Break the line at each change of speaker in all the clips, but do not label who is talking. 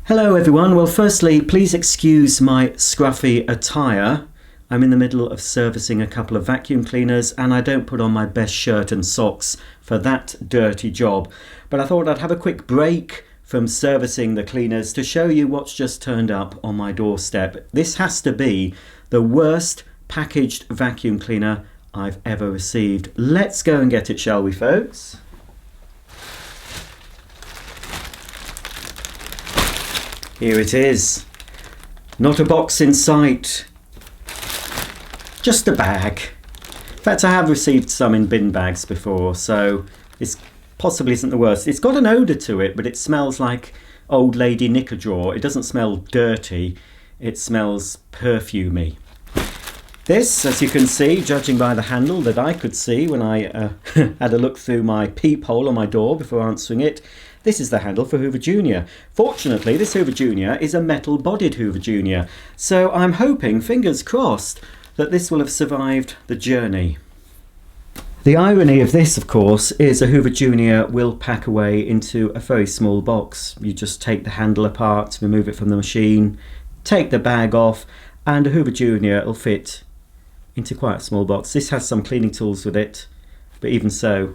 Hello everyone. Well, firstly, please excuse my scruffy attire. I'm in the middle of servicing a couple of vacuum cleaners and I don't put on my best shirt and socks for that dirty job. But I thought I'd have a quick break from servicing the cleaners to show you what's just turned up on my doorstep. This has to be the worst packaged vacuum cleaner I've ever received. Let's go and get it, shall we, folks? Here it is. Not a box in sight. Just a bag. In fact, I have received some in bin bags before, so this possibly isn't the worst. It's got an odour to it, but it smells like old lady knicker drawer. It doesn't smell dirty. It smells perfumey. This, as you can see, judging by the handle that I could see when I had a look through my peephole on my door before answering it, this is the handle for Hoover Junior. Fortunately, this Hoover Junior is a metal-bodied Hoover Junior, so I'm hoping, fingers crossed, that this will have survived the journey. The irony of this, of course, is a Hoover Junior will pack away into a very small box. You just take the handle apart, remove it from the machine, take the bag off, and a Hoover Junior will fit into quite a small box. This has some cleaning tools with it, but even so,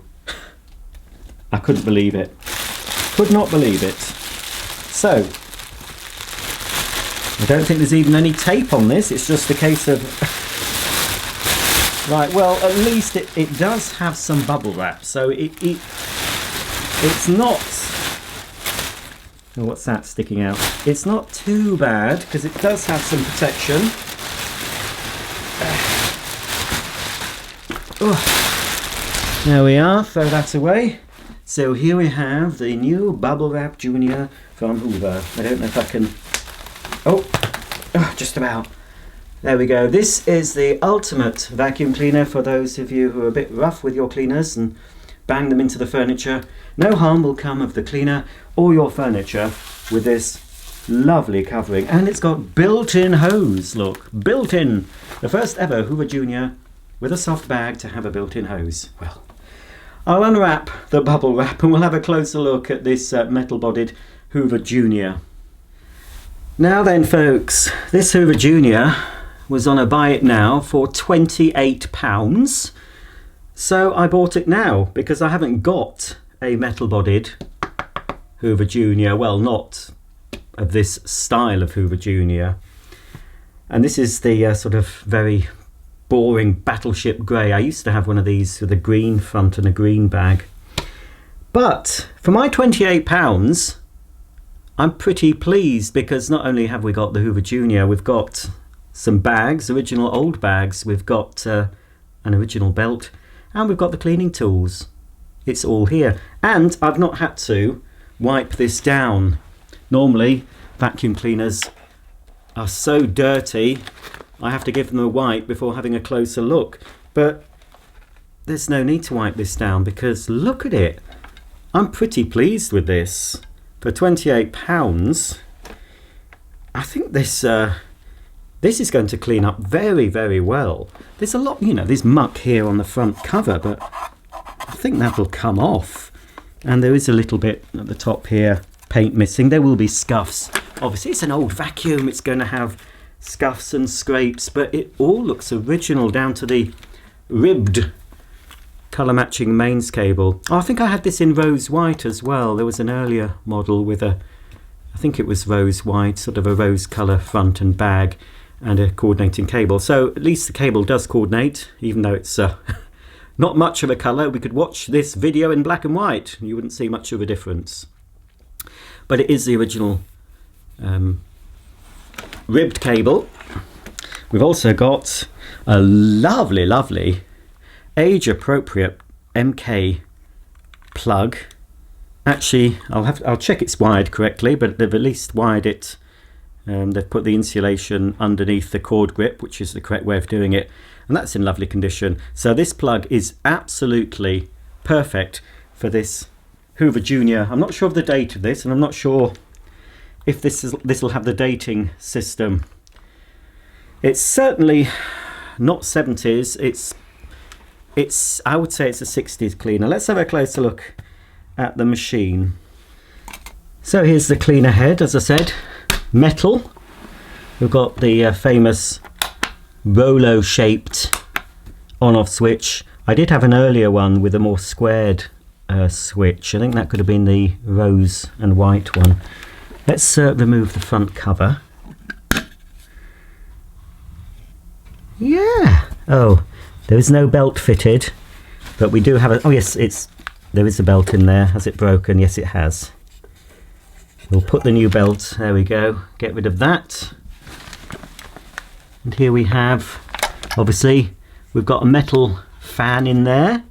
I couldn't believe it. Could not believe it. So, I don't think there's even any tape on this. It's just a case of... Right, well, at least it does have some bubble wrap. So it's not... Oh, what's that sticking out? It's not too bad, because it does have some protection. There we are, throw that away. So here we have the new Bubble Wrap Junior from Hoover. I don't know if I can... Oh, just about. There we go. This is the ultimate vacuum cleaner for those of you who are a bit rough with your cleaners and bang them into the furniture. No harm will come of the cleaner or your furniture with this lovely covering. And it's got built-in hose, look, built-in. The first ever Hoover Junior with a soft bag to have a built-in hose. Well, I'll unwrap the bubble wrap and we'll have a closer look at this metal-bodied Hoover Junior. Now then, folks, this Hoover Junior was on a buy it now for £28. So I bought it now because I haven't got a metal-bodied Hoover Junior. Well, not of this style of Hoover Junior. And this is the sort of very boring battleship grey. I used to have one of these with a green front and a green bag. But for my £28, I'm pretty pleased because not only have we got the Hoover Junior, we've got some bags, original old bags, we've got an original belt, and we've got the cleaning tools. It's all here. And I've not had to wipe this down. Normally, vacuum cleaners are so dirty I have to give them a wipe before having a closer look. But there's no need to wipe this down because look at it. I'm pretty pleased with this. For £28, I think this is going to clean up very, very well. There's a lot, you know, there's muck here on the front cover, but I think that'll come off. And there is a little bit at the top here, paint missing. There will be scuffs. Obviously, it's an old vacuum. It's going to have scuffs and scrapes, but it all looks original down to the ribbed colour matching mains cable. Oh, I think I had this in rose white as well. There was an earlier model with I think it was rose white, sort of a rose colour front and bag and a coordinating cable. So at least the cable does coordinate, even though it's not much of a colour. We could watch this video in black and white. You wouldn't see much of a difference. But it is the original ribbed cable. We've also got a lovely, lovely age-appropriate MK plug. Actually, I'll check it's wired correctly, but they've at least wired it. They've put the insulation underneath the cord grip, which is the correct way of doing it, and that's in lovely condition. So this plug is absolutely perfect for this Hoover Junior. I'm not sure of the date of this, and I'm not sure if this will have the dating system. It's certainly not 70s. It's I would say it's a 60s cleaner. Let's have a closer look at the machine. So here's the cleaner head, as I said, metal. We've got the famous Rolo shaped on-off switch. I did have an earlier one with a more squared switch. I think that could have been the rose and white one. Let's remove the front cover. Yeah. Oh, there is no belt fitted, but we do have a... Oh yes, there is a belt in there. Has it broken? Yes, it has. We'll put the new belt. There we go. Get rid of that. And here we have, obviously, we've got a metal fan in there.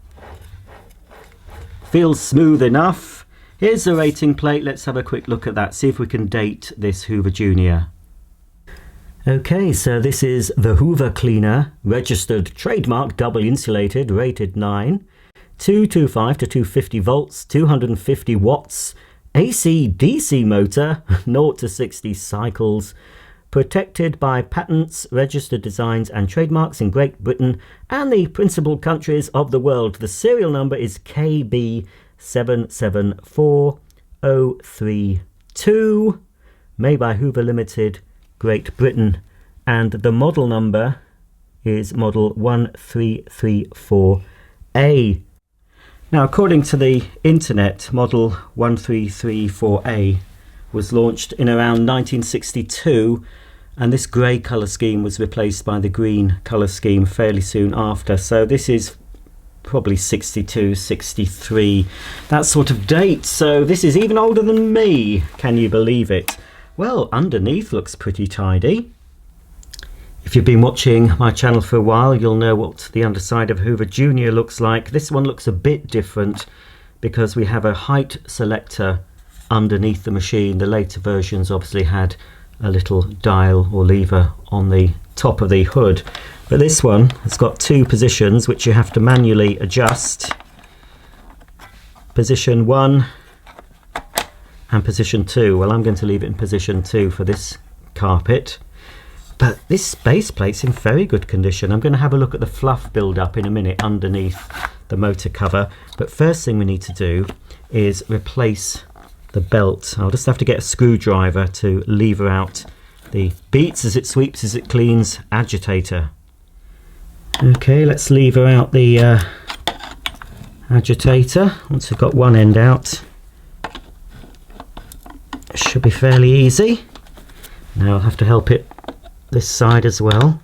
Feels smooth enough. Here's the rating plate. Let's have a quick look at that. See if we can date this Hoover Junior. Okay, so this is the Hoover cleaner, registered trademark, double insulated, rated 9, 225 to 250 volts, 250 watts, AC DC motor, 0 to 60 cycles, protected by patents, registered designs and trademarks in Great Britain and the principal countries of the world. The serial number is KB774032, made by Hoover Limited, Great Britain, and the model number is model 1334A. Now, according to the internet, model 1334A was launched in around 1962, and this grey colour scheme was replaced by the green colour scheme fairly soon after. So this is probably 62, 63, that sort of date. So this is even older than me. Can you believe it? Well, underneath looks pretty tidy. If you've been watching my channel for a while, you'll know what the underside of Hoover Junior looks like. This one looks a bit different because we have a height selector underneath the machine. The later versions obviously had a little dial or lever on the top of the hood. But this one has got two positions which you have to manually adjust. Position 1 and position 2. Well, I'm going to leave it in position 2 for this carpet. But this base plate's in very good condition. I'm going to have a look at the fluff build-up in a minute underneath the motor cover. But first thing we need to do is replace the belt. I'll just have to get a screwdriver to lever out the beats as it sweeps, as it cleans agitator. Okay, let's lever out the agitator. Once we've got one end out, it should be fairly easy. Now I'll have to help it this side as well.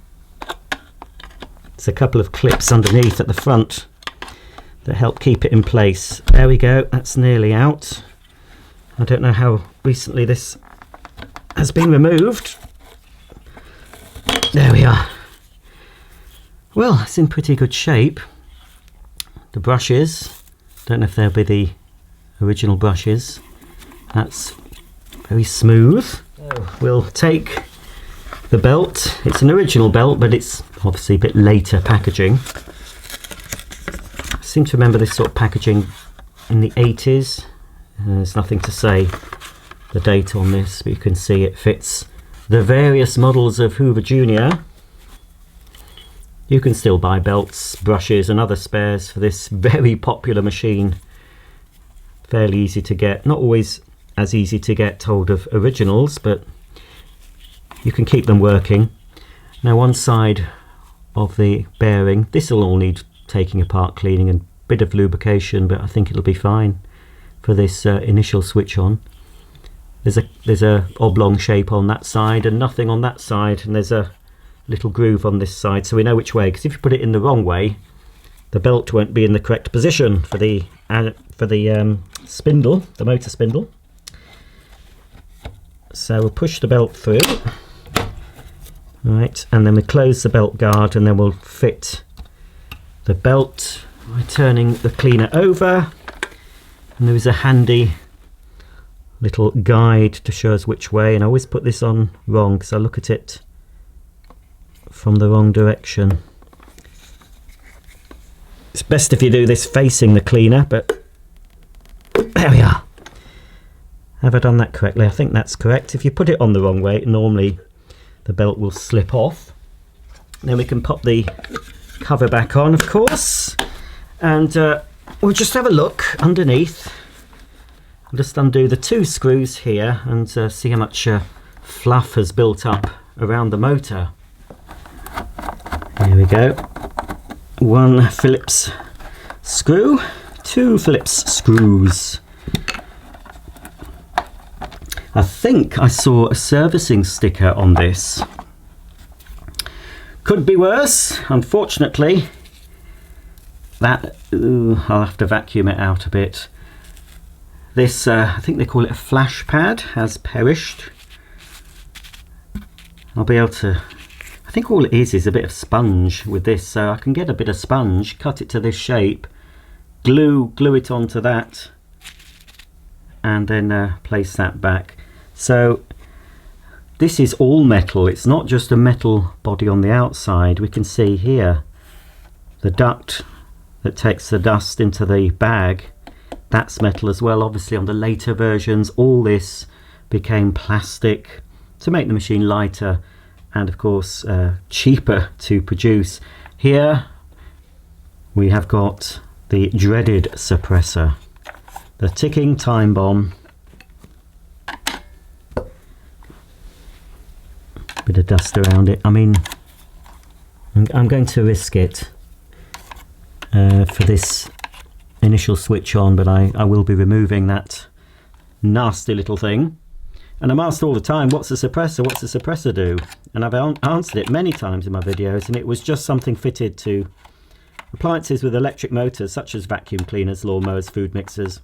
There's a couple of clips underneath at the front that help keep it in place. There we go, that's nearly out. I don't know how recently this has been removed. There we are. Well, it's in pretty good shape. The brushes, don't know if they'll be the original brushes. That's very smooth. So we'll take the belt. It's an original belt, but it's obviously a bit later packaging. I seem to remember this sort of packaging in the 80s. There's nothing to say the date on this, but you can see it fits the various models of Hoover Junior. You can still buy belts, brushes and other spares for this very popular machine. Fairly easy to get, not always as easy to get hold of originals, but you can keep them working. Now, one side of the bearing, this will all need taking apart, cleaning and a bit of lubrication, but I think it'll be fine for this initial switch on. There's a oblong shape on that side and nothing on that side, and there's a little groove on this side, so we know which way, because if you put it in the wrong way, the belt won't be in the correct position for the spindle, the motor spindle. So we'll push the belt through, right, and then we close the belt guard, and then we'll fit the belt by turning the cleaner over. And there is a handy little guide to show us which way, and I always put this on wrong because I look at it from the wrong direction. It's best if you do this facing the cleaner, but there we are. Have I done that correctly? I think that's correct. If you put it on the wrong way, normally the belt will slip off. Then we can pop the cover back on, of course, and we'll just have a look underneath. I'll just undo the 2 screws here and see how much fluff has built up around the motor. Here we go. 1 Phillips screw, 2 Phillips screws. I think I saw a servicing sticker on this. Could be worse, unfortunately. That, I'll have to vacuum it out a bit. This, I think they call it a flash pad, has perished. I'll be able to, I think all it is a bit of sponge with this, so I can get a bit of sponge, cut it to this shape, glue it onto that, and then place that back. So this is all metal, it's not just a metal body on the outside. We can see here the duct that takes the dust into the bag, that's metal as well. Obviously on the later versions all this became plastic to make the machine lighter and of course cheaper to produce. Here we have got the dreaded suppressor, the ticking time bomb. Bit of dust around it. I mean, I'm going to risk it for this initial switch on, but I will be removing that nasty little thing. And I'm asked all the time, what's a suppressor? What's a suppressor do? And I've answered it many times in my videos, and it was just something fitted to appliances with electric motors, such as vacuum cleaners, lawnmowers, food mixers.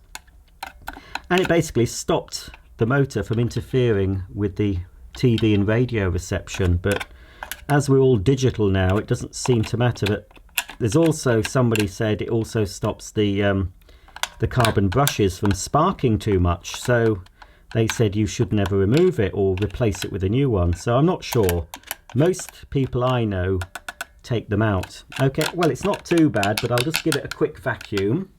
And it basically stopped the motor from interfering with the TV and radio reception. But as we're all digital now, it doesn't seem to matter. But there's also, somebody said it also stops the carbon brushes from sparking too much, so they said you should never remove it or replace it with a new one. So I'm not sure. Most people I know take them out. Okay, well, it's not too bad, but I'll just give it a quick vacuum.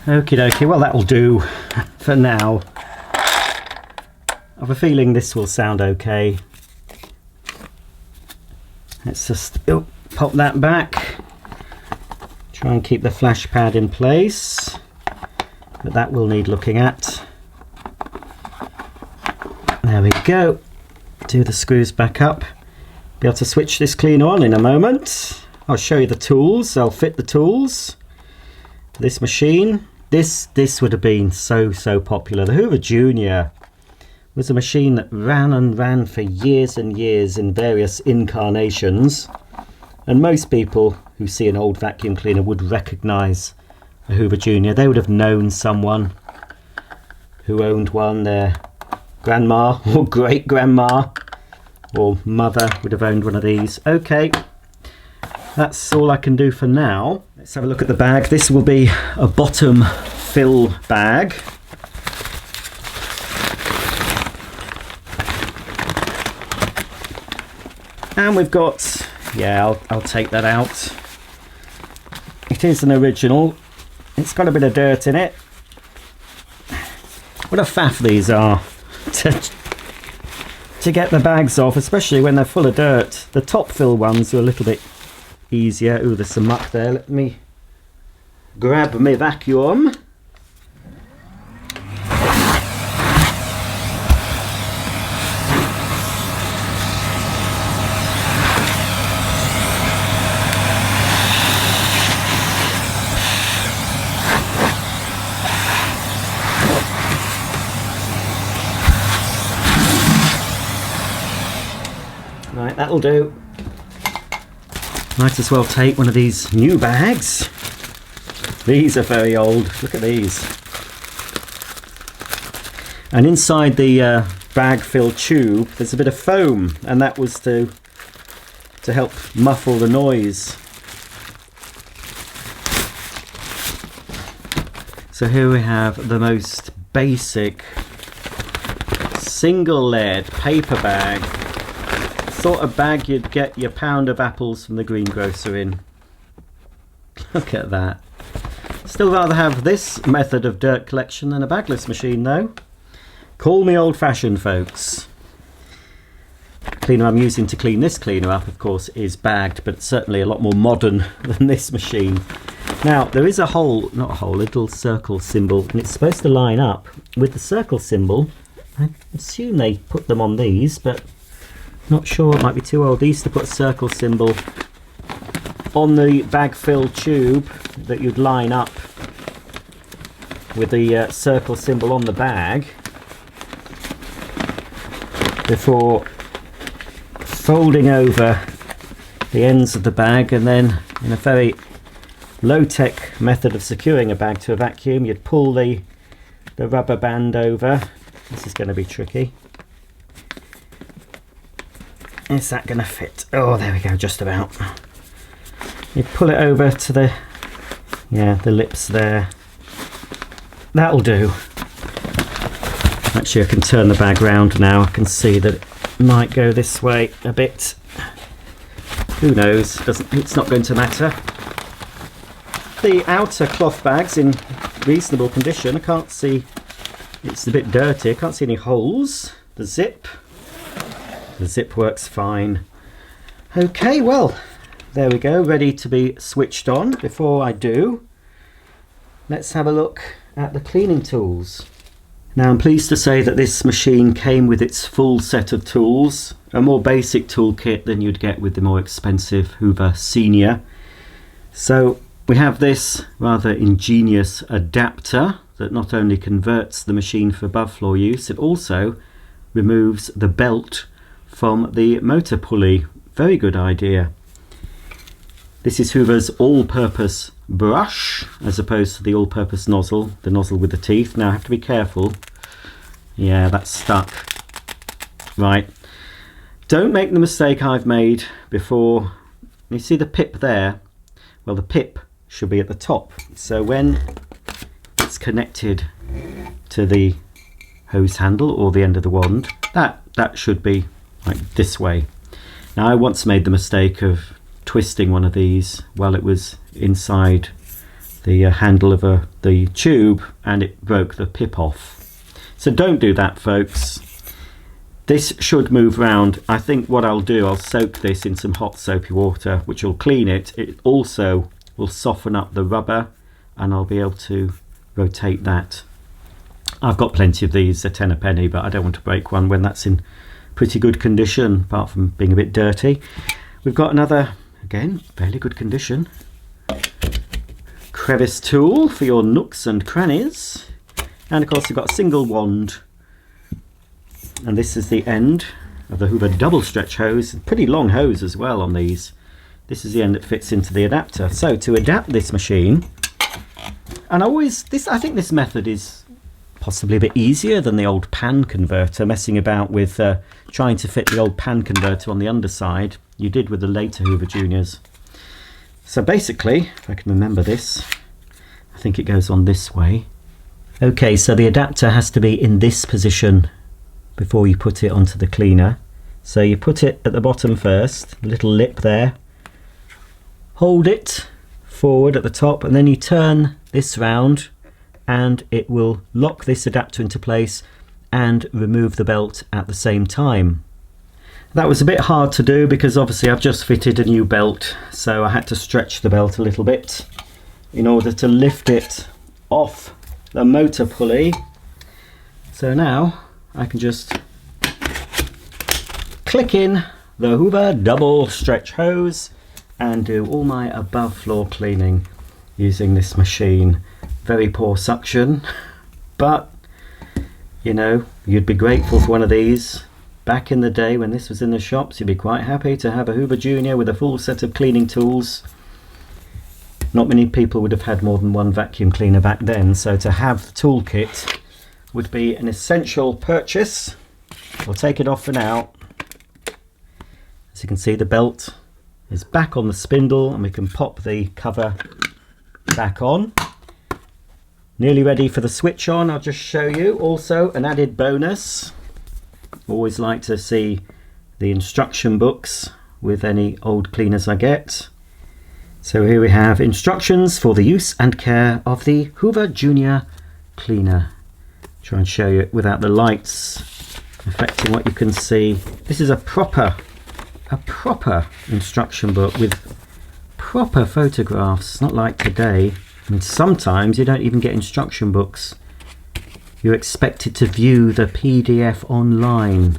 Okie dokie, well that'll do for now. I have a feeling this will sound okay. Let's just pop that back. Try and keep the flash pad in place, but that will need looking at. There we go. Do the screws back up. Be able to switch this cleaner on in a moment. I'll show you the tools. I'll fit the tools. This machine. This would have been so popular. The Hoover Junior was a machine that ran and ran for years and years in various incarnations, and most people who see an old vacuum cleaner would recognize a Hoover Junior. They would have known someone who owned one. Their grandma or great grandma or mother would have owned one of these. Okay, that's all I can do for now. Let's have a look at the bag. This will be a bottom fill bag. And we've got, yeah, I'll take that out. It is an original. It's got a bit of dirt in it. What a faff these are to get the bags off, especially when they're full of dirt. The top fill ones are a little bit easier. Ooh, there's some muck there. Let me grab my vacuum. Right, that'll do. Might as well take one of these new bags. These are very old. Look at these. And inside the bag-filled tube, there's a bit of foam, and that was to help muffle the noise. So here we have the most basic single lead paper bag. Sort of bag you'd get your pound of apples from the greengrocer in. Look at that. Still rather have this method of dirt collection than a bagless machine though. Call me old-fashioned, folks. The cleaner I'm using to clean this cleaner up, of course, is bagged, but it's certainly a lot more modern than this machine. Now, there is a hole, not a hole, a little circle symbol, and it's supposed to line up with the circle symbol. I assume they put them on these, but not sure, it might be too old. They used to put a circle symbol on the bag-filled tube that you'd line up with the circle symbol on the bag before folding over the ends of the bag, and then in a very low-tech method of securing a bag to a vacuum, you'd pull the rubber band over. This is going to be tricky. Is that going to fit? Oh, there we go, just about. You pull it over to the lips there. That'll do. Actually, I can turn the bag round now. I can see that it might go this way a bit. Who knows? It's not going to matter. The outer cloth bag's in reasonable condition. I can't see. It's a bit dirty. I can't see any holes. The zip works fine. Okay, well, there we go, ready to be switched on. Before I do, let's have a look at the cleaning tools. Now, I'm pleased to say that this machine came with its full set of tools, a more basic toolkit than you'd get with the more expensive Hoover Senior. So we have this rather ingenious adapter that not only converts the machine for above floor use, it also removes the belt from the motor pulley. Very good idea. This is Hoover's all-purpose brush as opposed to the all-purpose nozzle, the nozzle with the teeth. Now I have to be careful. Yeah, that's stuck. Right. Don't make the mistake I've made before. You see the pip there? Well, the pip should be at the top. So when it's connected to the hose handle or the end of the wand, that should be like this way. Now, I once made the mistake of twisting one of these while it was inside the handle of the tube, and it broke the pip off. So don't do that, folks. This should move round. I think what I'll do, I'll soak this in some hot soapy water, which will clean it. It also will soften up the rubber, and I'll be able to rotate that. I've got plenty of these, they're 10 a penny, but I don't want to break one when that's in pretty good condition, apart from being a bit dirty. We've got another, again, fairly good condition, crevice tool for your nooks and crannies. And of course, you've got a single wand. And this is the end of the Hoover double stretch hose. Pretty long hose as well on these. This is the end that fits into the adapter. So to adapt this machine, and I think this method is possibly a bit easier than the old pan converter, messing about with trying to fit the old pan converter on the underside. You did with the later Hoover Juniors. So basically, if I can remember this, I think it goes on this way. Okay, so the adapter has to be in this position before you put it onto the cleaner. So you put it at the bottom first, the little lip there, hold it forward at the top, and then you turn this round and it will lock this adapter into place and remove the belt at the same time. That was a bit hard to do because obviously I've just fitted a new belt, so I had to stretch the belt a little bit in order to lift it off the motor pulley. So now I can just click in the Hoover double stretch hose and do all my above floor cleaning using this machine. Very poor suction, but you know, you'd be grateful for one of these back in the day when this was in the shops, you'd be quite happy to have a Hoover Junior with a full set of cleaning tools. Not many people would have had more than one vacuum cleaner back then, so to have the toolkit would be an essential purchase. We'll take it off for now. As you can see, the belt is back on the spindle and we can pop the cover back on. Nearly ready for the switch on. I'll just show you also an added bonus. Always like to see the instruction books with any old cleaners I get. So here we have instructions for the use and care of the Hoover Junior cleaner. Try and show you it without the lights affecting what you can see. This is a proper instruction book with proper photographs, not like today. I mean, sometimes you don't even get instruction books. You're expected to view the PDF online.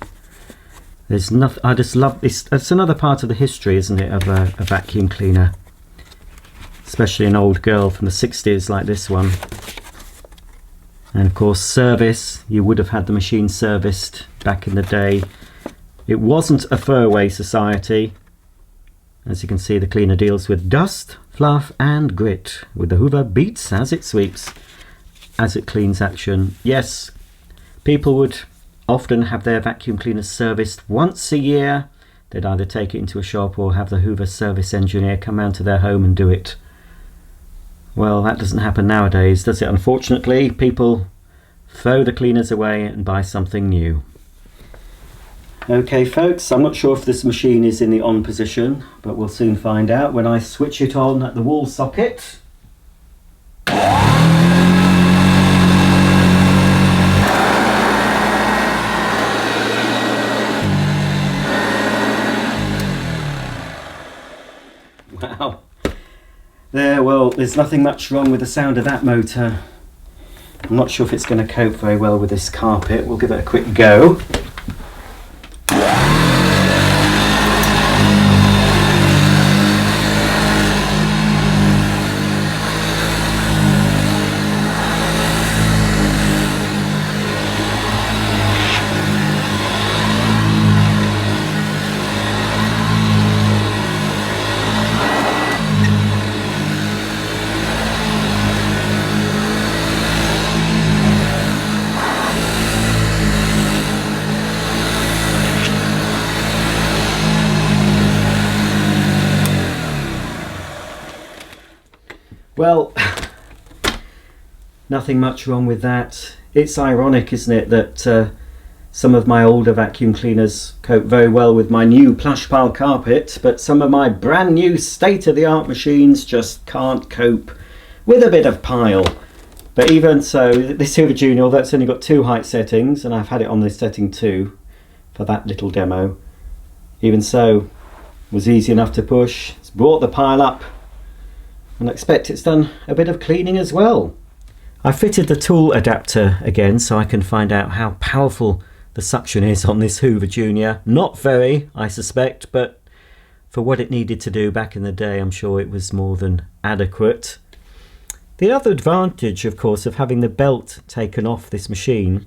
There's nothing. I just love this. That's another part of the history, isn't it, of a vacuum cleaner, especially an old girl from the 60s like this one. And of course, service. You would have had the machine serviced back in the day. It wasn't a throwaway society. As you can see, the cleaner deals with dust, fluff and grit, with the Hoover beats as it sweeps, as it cleans action. Yes, people would often have their vacuum cleaners serviced once a year. They'd either take it into a shop or have the Hoover service engineer come round to their home and do it. Well, that doesn't happen nowadays, does it? Unfortunately, people throw the cleaners away and buy something new. Okay folks, I'm not sure if this machine is in the on position, but we'll soon find out when I switch it on at the wall socket. Wow. There, well, there's nothing much wrong with the sound of that motor. I'm not sure if it's going to cope very well with this carpet. We'll give it a quick go. Well, nothing much wrong with that. It's ironic, isn't it, that some of my older vacuum cleaners cope very well with my new plush pile carpet, but some of my brand new state-of-the-art machines just can't cope with a bit of pile. But even so, this Hoover Junior, that's only got 2 height settings, and I've had it on this setting 2 for that little demo. Even so, it was easy enough to push. It's brought the pile up, and I expect it's done a bit of cleaning as well. I fitted the tool adapter again so I can find out how powerful the suction is on this Hoover Junior. Not very, I suspect, but for what it needed to do back in the day, I'm sure it was more than adequate. The other advantage, of course, of having the belt taken off this machine,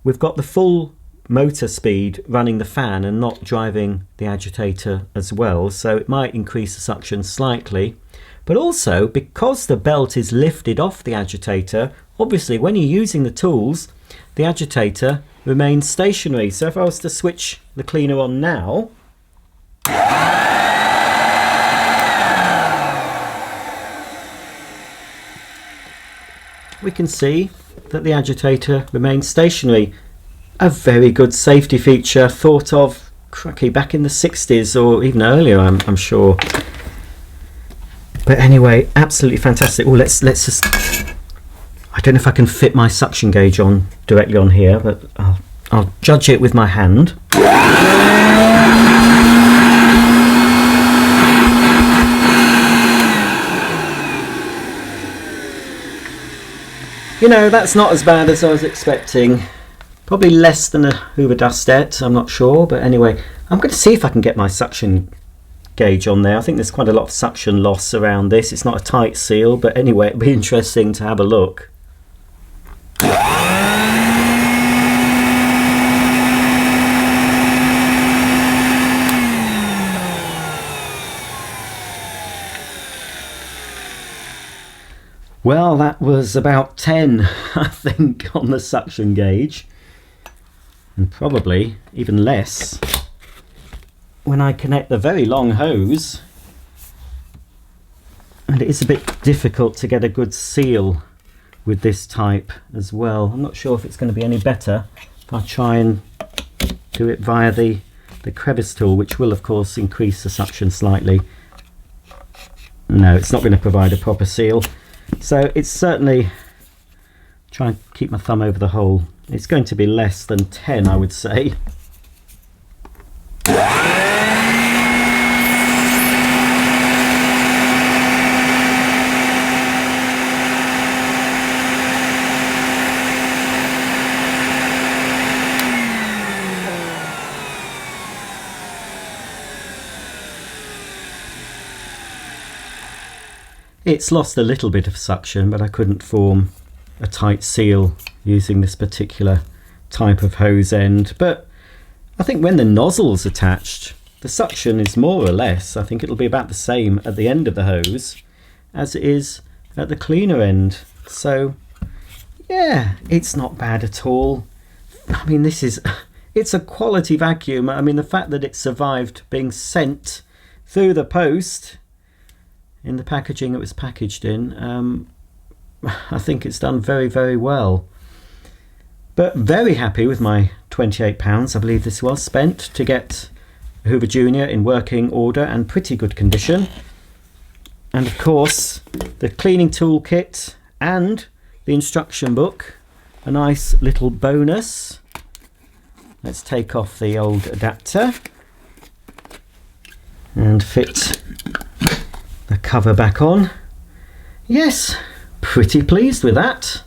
we've got the full motor speed running the fan and not driving the agitator as well, so it might increase the suction slightly. But also, because the belt is lifted off the agitator, obviously when you're using the tools, the agitator remains stationary. So if I was to switch the cleaner on now, we can see that the agitator remains stationary. A very good safety feature thought of, cracky, back in the 60s or even earlier, I'm sure. But anyway, absolutely fantastic. Oh, let's just, I don't know if I can fit my suction gauge on directly on here, but I'll judge it with my hand. You know, that's not as bad as I was expecting. Probably less than a Hoover Dustette, I'm not sure, but anyway, I'm going to see if I can get my suction gauge on there. I think there's quite a lot of suction loss around this. It's not a tight seal, but anyway, it'll be interesting to have a look. Well, that was about 10, I think, on the suction gauge, and probably even less when I connect the very long hose. And it is a bit difficult to get a good seal with this type as well. I'm not sure if it's going to be any better if I try and do it via the crevice tool, which will of course increase the suction slightly. No, it's not going to provide a proper seal. So it's certainly, try and keep my thumb over the hole, it's going to be less than 10, I would say. It's lost a little bit of suction, but I couldn't form a tight seal using this particular type of hose end. But I think when the nozzle's attached, the suction is more or less, I think it'll be about the same at the end of the hose as it is at the cleaner end. So yeah, it's not bad at all. I mean, it's a quality vacuum. I mean, the fact that it survived being sent through the post in the packaging it was packaged in, I think it's done very, very well. But very happy with my £28, I believe this was, spent to get a Hoover Junior in working order and pretty good condition. And of course the cleaning toolkit and the instruction book, a nice little bonus. Let's take off the old adapter and fit the cover back on. Yes, pretty pleased with that.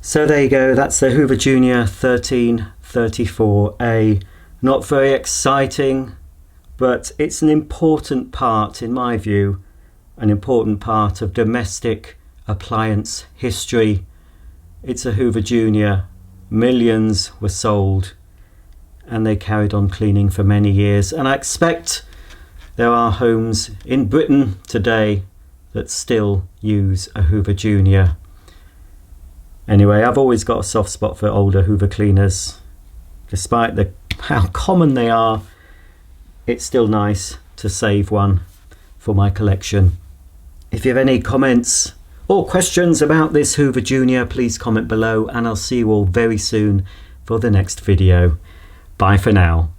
So there you go, that's the Hoover Junior 1334A. Not very exciting, but it's an important part, in my view, an important part of domestic appliance history. It's a Hoover Junior. Millions were sold and they carried on cleaning for many years. And I expect there are homes in Britain today that still use a Hoover Junior. Anyway, I've always got a soft spot for older Hoover cleaners. Despite how common they are, it's still nice to save one for my collection. If you have any comments or questions about this Hoover Junior, please comment below and I'll see you all very soon for the next video. Bye for now.